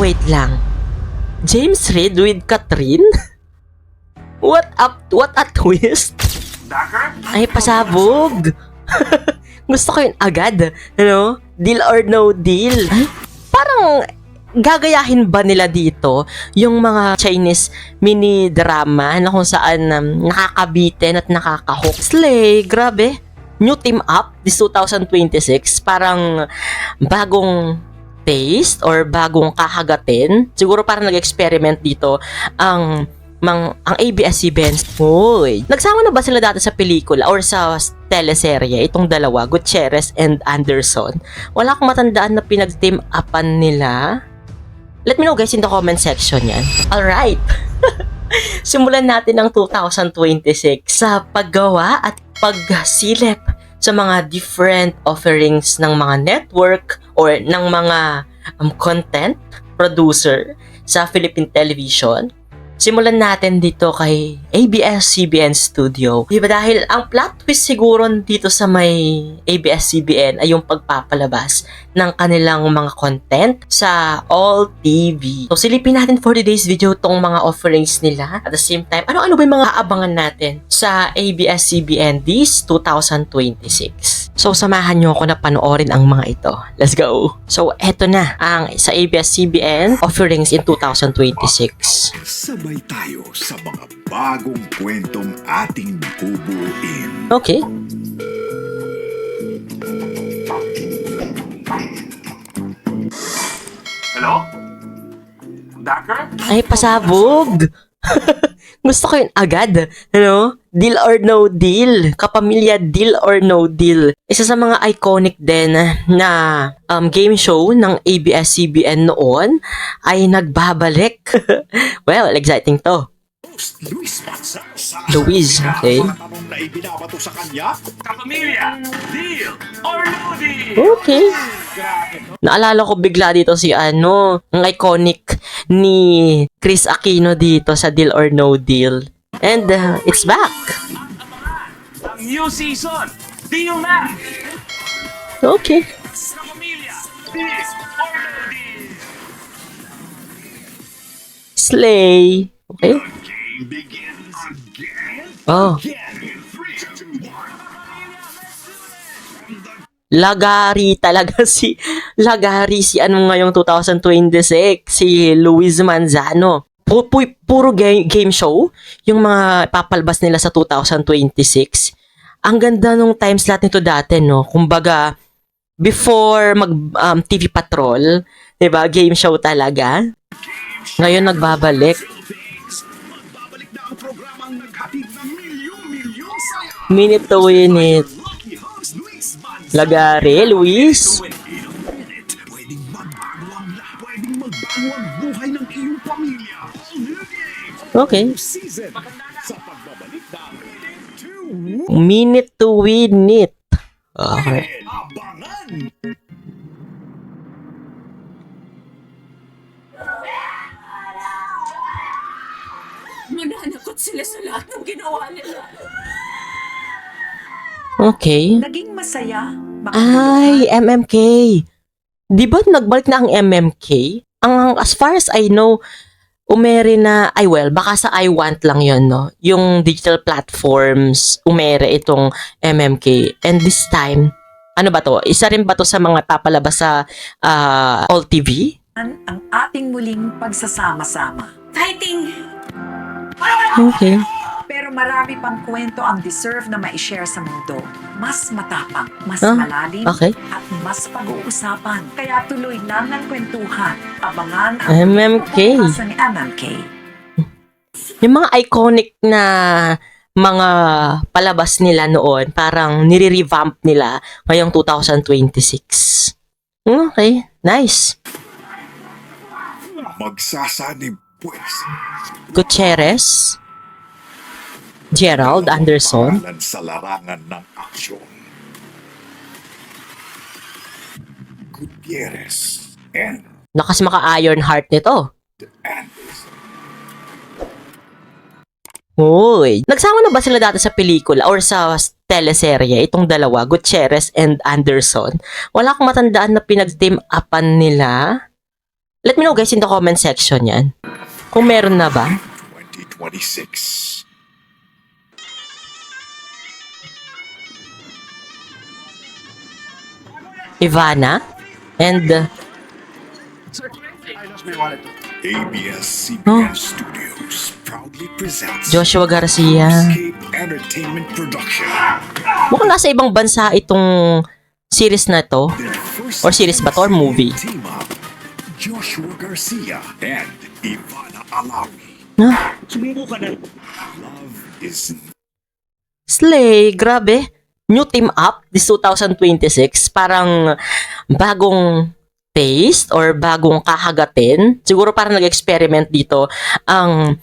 wait lang. James Reid with Catherine? What a twist? Ay, pasabog. Gusto ko yun agad. Ano? Deal or no deal. Ay, parang gagayahin ba nila dito yung mga Chinese mini drama na kung saan nakakabitin at nakakahook? Slay, grabe. New team up this 2026. Parang bagong taste or bagong kakagatin. Siguro parang nag-experiment dito ang ABS-CBN. Hoy, nagsama na ba sila dati sa pelikula or sa teleserye itong dalawa, Gutierrez and Anderson? Wala akong matandaan na pinag-team upan nila. Let me know guys in the comment section yan. Alright. Simulan natin ang 2026 sa paggawa at pagsilip sa mga different offerings ng mga network or ng mga content producer sa Philippine television. Simulan natin dito kay ABS-CBN Studio. Diba dahil ang plot twist siguro dito sa may ABS-CBN ay yung pagpapalabas ng kanilang mga content sa All TV. So silipin natin for today's video tong mga offerings nila. At the same time, ano-ano ba yung mga aabangan natin sa ABS-CBN this 2026? So samahan nyo ako na panoorin ang mga ito. Let's go! So eto na ang sa ABS-CBN offerings in 2026. Sabay tayo sa mga bagong kwentong ating bubuuin. Okay. Hello? Dacker? Ay, pasabog! Gusto ko yun agad. Ano? Deal or no deal. Kapamilya, deal or no deal. Isa sa mga iconic din na game show ng ABS-CBN noon ay nagbabalik. Well, exciting to. Host Luis Manza sa Luis, okay. mga tanong na ibinabato sa kanya. Kapamilya, deal or no deal? Okay. Naalala ko bigla dito si ang iconic ni Chris Aquino dito sa Deal or No Deal. And it's back. Ang new season, deal na! Okay. Kapamilya, deal or no deal? Slay. Okay. Game begins again. Oh. Again in 3, 2, 1. Lagari talaga si ngayong 2026 si Luis Manzano. Puro game show yung mga papalabas nila sa 2026. Ang ganda nung time slot nito dati, no. Kumbaga before mag TV Patrol, 'di ba? Game show talaga. Ngayon nagbabalik. Magbabalik na ang programang naghatid ng milyon-milyong saya. Minute to win it. Lucky host Luis Manza. Lagari, Luis. In a minute, pwedeng magbago ang buhay ng iyong pamilya. Okay. Season sa pagbabalik ng Minute to win it. Okay. Abangan! Mananakot sila sa lahat ng ginawa nila. Okay. Naging masaya. Ay, MMK. Di ba nagbalik na ang MMK? As far as I know, umere na, baka sa I Want lang yon, no? Yung digital platforms, umere itong MMK. And this time, ano ba to? Isa rin ba to sa mga papalabas sa All TV? ang ating muling pagsasama-sama. Fighting! Okay. Pero marami pang kwento ang deserve na ma-share sa mundo. Mas matapang, mas Ah, malalim, okay. at mas pag-uusapan. Kaya tuloy lang ng kwentuhan. Abangan ang MMK. pagpapasa ni MMK. Yung mga iconic na mga palabas nila noon, parang nire-revamp nila ngayong 2026. Okay, nice. Magsasanib pues. Gutierrez, Gerald Anderson. Pangalan sa larangan ng aksyon. Gutierrez and Nakas maka-Iron Heart nito. Anderson. Uy, nagsama na ba sila dati sa pelikula or sa teleserye itong dalawa, Gutierrez and Anderson? Wala akong matandaan na pinag-team upan nila. Let me know guys in the comment section yan. Kung meron na ba? 2026. Ivana and ABS-CBN Studios proudly presents Joshua Garcia. Escape Entertainment Production. Mukhang nasa ibang bansa itong series na to. Their first Or series ba to or movie? team up, Joshua Garcia and Ivana Alawi. Ah, Love is Slay, grabe. New team up this 2026. Parang bagong taste or bagong kakagatin. Siguro parang nag-experiment dito ang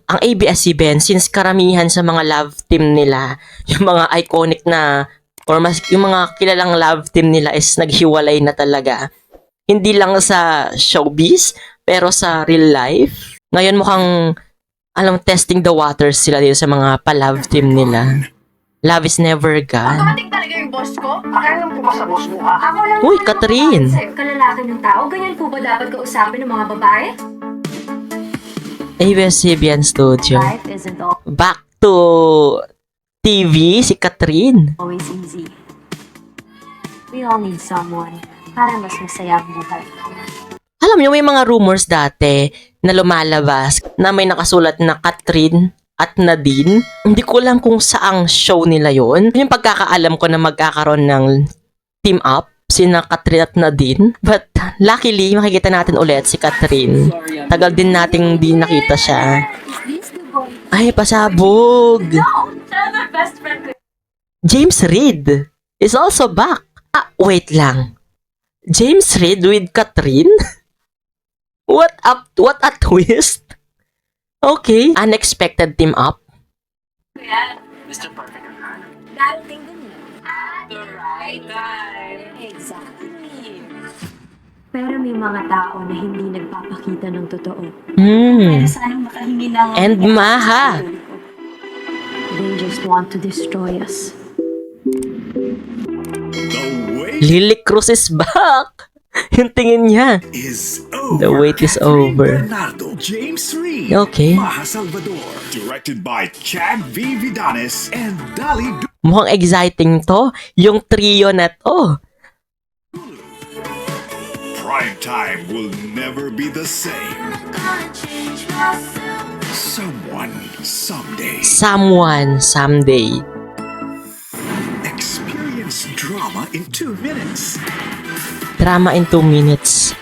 ABS-CBN since karamihan sa mga love team nila, yung mga iconic na or mas yung mga kilalang love team nila is naghiwalay na talaga. Hindi lang sa showbiz, pero sa real life. Ngayon mukhang testing the waters sila dito sa mga pa-love team nila. Love is never gone. Automatic talaga yung boss ko? Pakialam po ba sa boss mo ha? Ako lang Uy, naman Catherine! ang concept, kalalaki ng tao. Ganyan po ba dapat kausapin ng mga babae? ABS-CBN Studio. Life isn't Back to TV, si Catherine. always easy. We all need someone para mas masaya ang buhay. Alam niyo, may mga rumors dati na lumalabas na may nakasulat na Catherine at Nadine. Hindi ko alam kung saang show nila yon. Yung pagkakaalam ko na magkakaroon ng team up, sina Catherine at Nadine. But luckily, makikita natin ulit si Catherine. Tagal din nating di nakita siya. Is this the boy? Ay, pasabog! No! Siya na best friend ko. James Reid is also back. Ah, wait lang. James Reid with Catherine? What a twist? Okay, unexpected team up. Yan. Mr. Perfect. Darating din yun. The right time. Exactly. Pero may mga tao na hindi nagpapakita ng totoo. Sanang makahingi ng... And Maha. They just want to destroy us. the wait Lily Cruz is back. Yung tingin niya. is over. The wait is Catherine over. Bernardo, James Reid, Okay. Maha Salvador, directed by Chad V. Vidanes and Dali Mukhang exciting to. Yung trio na to. Prime time will never be the same. Someone, someday. Someone, someday. Experience drama in 2 minutes. Drama in 2 minutes.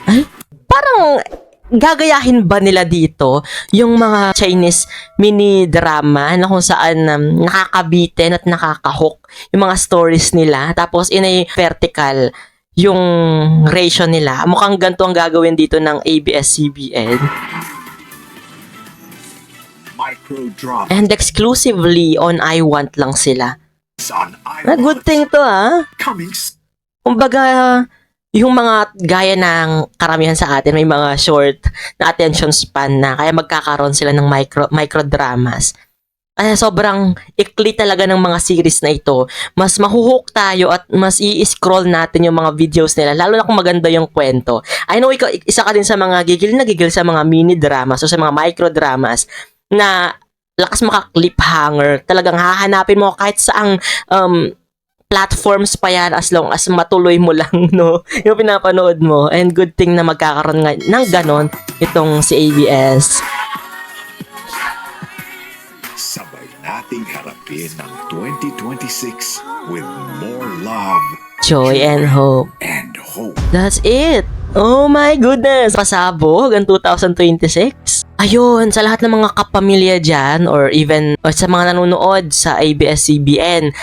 Ay, parang gagayahin ba nila dito yung mga Chinese mini-drama na kung saan nakakabitin at nakakahook yung mga stories nila. Tapos in a vertical yung ratio nila. Mukhang ganito ang gagawin dito ng ABS-CBN. Micro-drama And exclusively on I Want lang sila. on Na good thing to Coming Kumbaga, yung mga gaya ng karamihan sa atin, may mga short na attention span na kaya magkakaroon sila ng micro-dramas. Kaya sobrang ikli talaga ng mga series na ito. Mas mahuhook tayo at mas i-scroll natin yung mga videos nila, lalo na kung maganda yung kwento. I know ikaw, isa ka din sa mga gigil na gigil sa mga mini-dramas o sa mga micro-dramas na lakas maka-cliffhanger. Talagang hahanapin mo kahit saang platforms pa yan as long as matuloy mo lang, no? Yung pinapanood mo. And good thing na magkakaroon nga ng ganon itong si ABS. Sabay nating harapin ang 2026 with more love Joy and hope. and hope. That's it! Oh my goodness! Pasabog ang 2026. Ayun, sa lahat ng mga kapamilya dyan or even or sa mga nanonood sa ABS-CBN,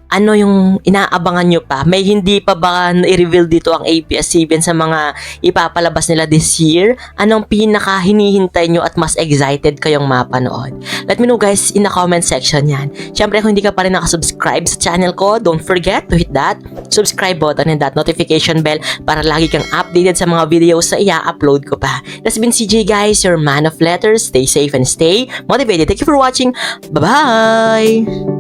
ano yung inaabangan nyo pa? May hindi pa ba i-reveal dito ang ABS-CBN sa mga ipapalabas nila this year? Anong pinaka hinihintay nyo at mas excited kayong mapanood? Let me know guys in the comment section yan. Siyempre kung hindi ka pa rin nakasubscribe sa channel ko, don't forget to hit that subscribe button and that notification bell para lagi kang updated sa mga videos na i-upload ko pa. That's been CJ guys, your man of letters. Stay safe and stay motivated. Thank you for watching. Bye-bye!